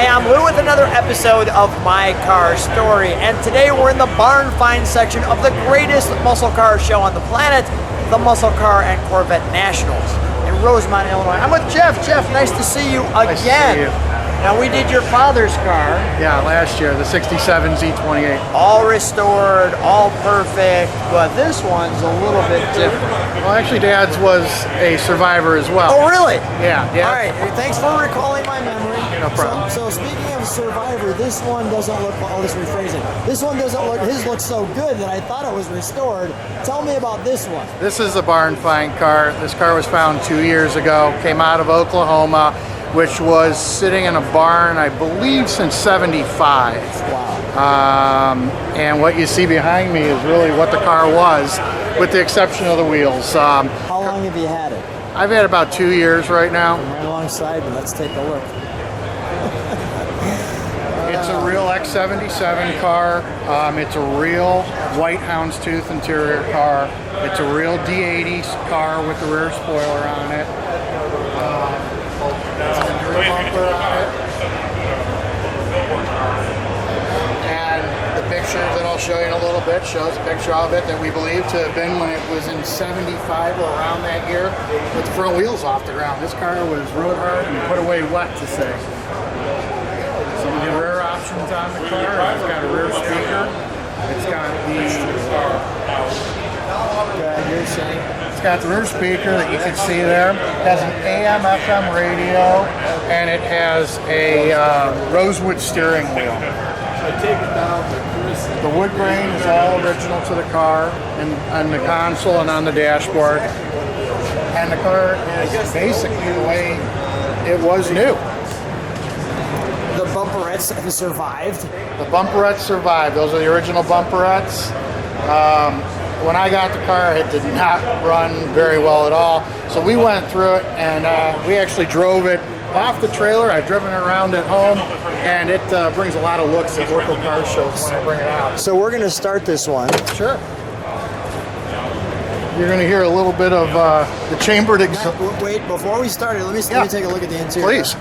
Hey, I'm Lou with another episode of My Car Story, and today we're in the barn find section of the greatest muscle car show on the planet, the Muscle Car and Corvette Nationals in Rosemont, Illinois. I'm with Jeff. Jeff, nice to see you again. Nice to see you. Now, we did your father's car. Yeah, last year, the 67 Z28. All restored, all perfect, but this one's a little bit different. Well, actually, Dad's was a survivor as well. Oh, really? Yeah. All right, thanks for recalling my memory. No problem. So speaking of survivor, this one doesn't look, oh, this rephrasing. This one doesn't look, his looks so good that I thought it was restored. Tell me about this one. This is a barn find car. This car was found 2 years ago, came out of Oklahoma, which was sitting in a barn, I believe, since 75. Wow. And what you see behind me is really what the car was, with the exception of the wheels. How long have you had it? I've had about 2 years right now. Right alongside me. Let's take a look. It's a real X77 car. It's a real white houndstooth interior car. It's a real D80 car with the rear spoiler on it. It's an enduro bumper on it. And the picture that I'll show you in a little bit shows a picture of it that we believe to have been when it was in 75 or around that year with the front wheels off the ground. This car was rode hard and put away wet, to say. Some of the rear options on the car. It's got a rear speaker. It's got It's got the rear speaker that you can see there. It has an AM/FM radio, and it has a rosewood steering wheel. The wood grain is all original to the car, and on the console and on the dashboard. And the car is basically the way it was new. The bumperettes have survived. The bumperettes survived. Those are the original bumperettes. When I got the car, it did not run very well at all. So we went through it, and we actually drove it off the trailer. I've driven it around at home, and it brings a lot of looks at local car shows when I bring it out. So we're going to start this one. Sure. You're going to hear a little bit of the chambered exhaust. Wait, before we start it, let me take a look at the interior. Please.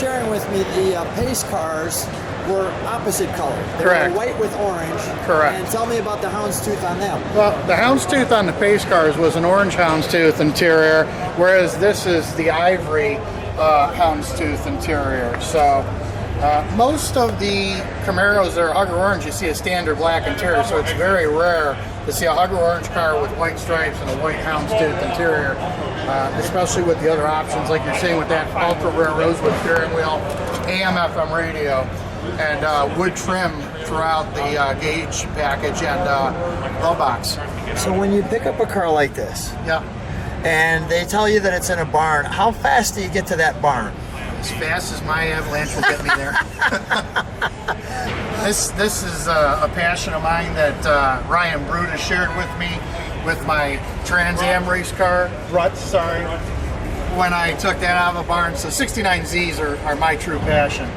Sharing with me the pace cars were opposite color. They Correct. were white with orange. Correct. And tell me about the houndstooth on them. Well, the houndstooth on the pace cars was an orange houndstooth interior, whereas this is the ivory houndstooth interior. So most of the Camaros that are hugger orange, you see a standard black interior, so it's very rare to see a hugger orange car with white stripes and a white houndstooth interior, especially with the other options like you're seeing with that ultra rare rosewood steering wheel, AM/FM radio, and wood trim throughout the gauge package and glove box. So when you pick up a car like this, Yeah. and they tell you that it's in a barn, how fast do you get to that barn? As fast as my avalanche will get me there. This is a passion of mine that Ryan Brutus shared with me with my Trans Am race car, when I took that out of the barn. So 69Zs are my true passion.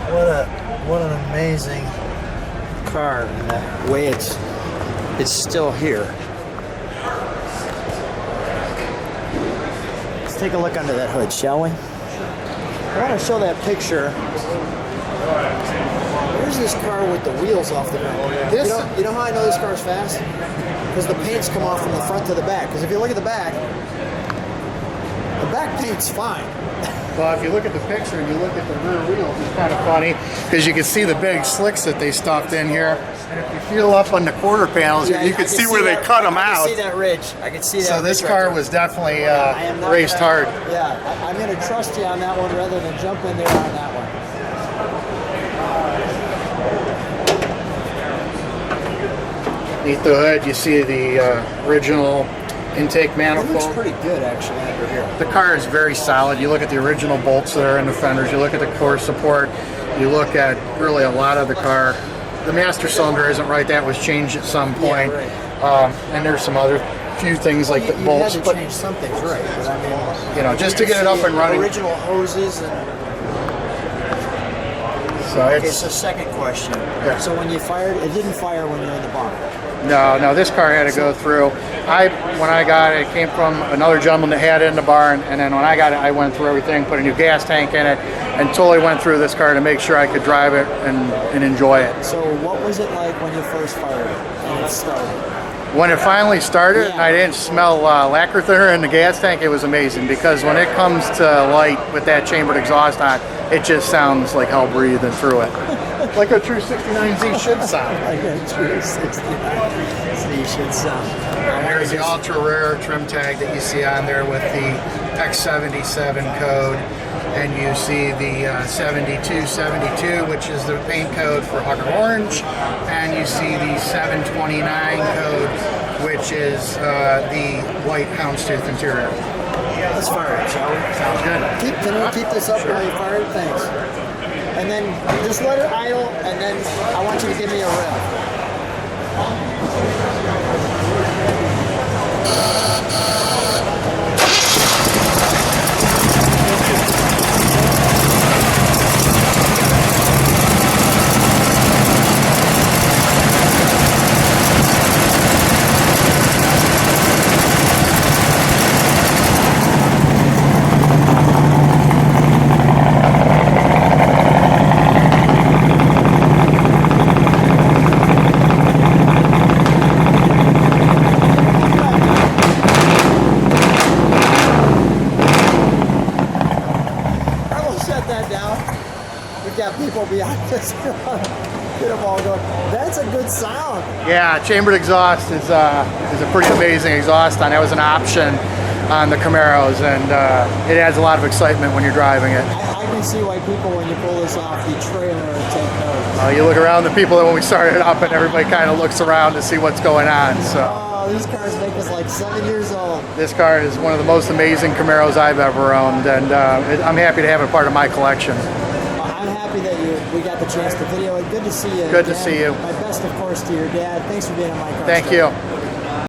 What an amazing car, and that way it's still here. Let's take a look under that hood, shall we? I want to show that picture. Here's this car with the wheels off the ground. You know how I know this car's fast? Because the paints come off from the front to the back. Because if you look at the back paint's fine. Well, if you look at the picture and you look at the rear wheels, it's kind of funny because you can see the big slicks that they stuffed in here. And if you feel up on the quarter panels, you can see where they cut them out. I can see that ridge. I can see that. So this car was definitely raced hard. Yeah, I'm going to trust you on that one rather than jump in there on that one. Beneath the hood, you see the original intake manifold. It looks pretty good, actually, under here. The car is very solid. You look at the original bolts that are in the fenders, you look at the core support, you look at really a lot of the car. The master cylinder isn't right. That was changed at some point. Yeah, right. And there's some other few things like the bolts. You had to change some things, right? But I mean, you know, just to get it up and running. Original hoses and So Okay, it's so second question. Yeah. So when you fired, it didn't fire when you were in the barn. no. This car had to go through. When I got it, it came from another gentleman that had it in the barn, and then when I got it, I went through everything, put a new gas tank in it, and totally went through this car to make sure I could drive it and enjoy it. So what was it like when you first fired it and it started? When it finally started, and I didn't smell lacquer thinner in the gas tank, it was amazing, because when it comes to light with that chambered exhaust on, it just sounds like hell breathing through it. Like a true 69Z should sound. Like a true 69. So you should sound. There's the ultra rare trim tag that you see on there with the X77 code, and you see the 7272, which is the paint code for Hucker Orange, and you see the 729 code, which is the white houndstooth interior. Let's fire it, shall we? Sounds good. Can we keep this up while you fire it? Thanks. And then just let it idle, and then I want you to give me a riff. People behind us get them all going. That's a good sound. Yeah, chambered exhaust is a pretty amazing exhaust on. That was an option on the Camaros, and it adds a lot of excitement when you're driving it. I can see why people, when you pull this off the trailer, take notes. You look around the people that when we started up, and everybody kind of looks around to see what's going on. So these cars make us like 7 years old. this car is one of the most amazing Camaros I've ever owned, and I'm happy to have it part of my collection. I'm happy that we got the chance to video it. Good to see you. Good to see you. My best, of course, to your dad. Thanks for being on my car. Thank you.